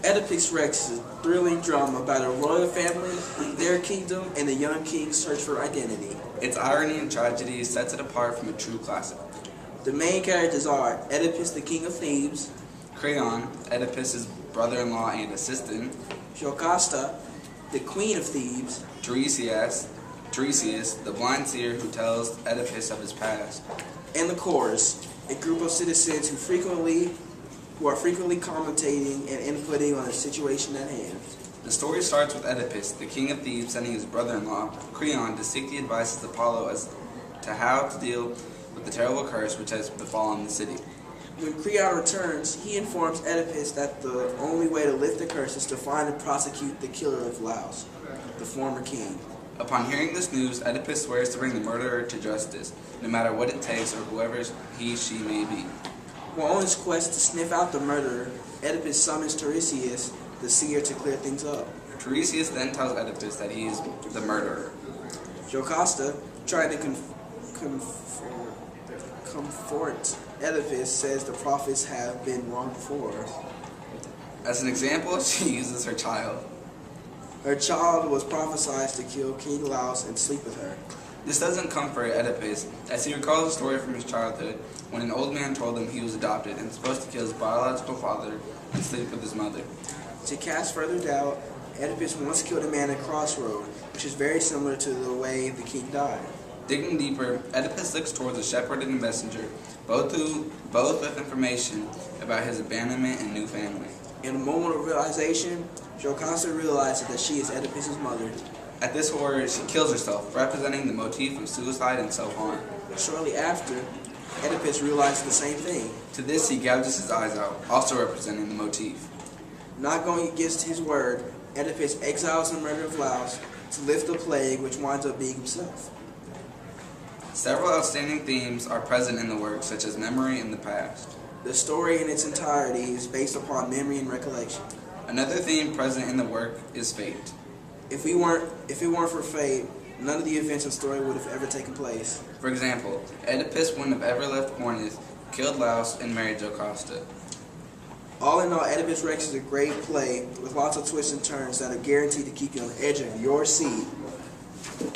Oedipus Rex is a thrilling drama about a royal family, their kingdom, and the young king's search for identity. Its irony and tragedy sets it apart from a true classic. The main characters are Oedipus, the king of Thebes; Creon, Oedipus's brother-in-law and assistant; Jocasta, the queen of Thebes; Tiresias, the blind seer who tells Oedipus of his past; and the chorus, a group of citizens who are frequently commentating and inputting on the situation at hand. The story starts with Oedipus, the king of Thebes, sending his brother-in-law, Creon, to seek the advice of Apollo as to how to deal with the terrible curse which has befallen the city. When Creon returns, he informs Oedipus that the only way to lift the curse is to find and prosecute the killer of Laos, the former king. Upon hearing this news, Oedipus swears to bring the murderer to justice, no matter what it takes or whoever she may be. While on his quest to sniff out the murderer, Oedipus summons Tiresias, the seer, to clear things up. Tiresias then tells Oedipus that he is the murderer. Jocasta, trying to comfort Oedipus, says the prophets have been wrong before. As an example, she uses her child. Her child was prophesied to kill King Laos and sleep with her. This doesn't comfort Oedipus, as he recalls a story from his childhood when an old man told him he was adopted and supposed to kill his biological father and sleep with his mother. To cast further doubt, Oedipus once killed a man at Crossroad, which is very similar to the way the king died. Digging deeper, Oedipus looks towards a shepherd and a messenger, both with information about his abandonment and new family. In a moment of realization, Jocasta realizes that she is Oedipus' mother. At this horror, she kills herself, representing the motif of suicide and self-harm. Shortly after, Oedipus realizes the same thing. To this, he gouges his eyes out, also representing the motif. Not going against his word, Oedipus exiles the murder of Laos to lift the plague, which winds up being himself. Several outstanding themes are present in the work, such as memory and the past. The story in its entirety is based upon memory and recollection. Another theme present in the work is fate. If it weren't for fate, none of the events of the story would have ever taken place. For example, Oedipus wouldn't have ever left Corinth, killed Laos, and married Jocasta. All in all, Oedipus Rex is a great play with lots of twists and turns that are guaranteed to keep you on the edge of your seat.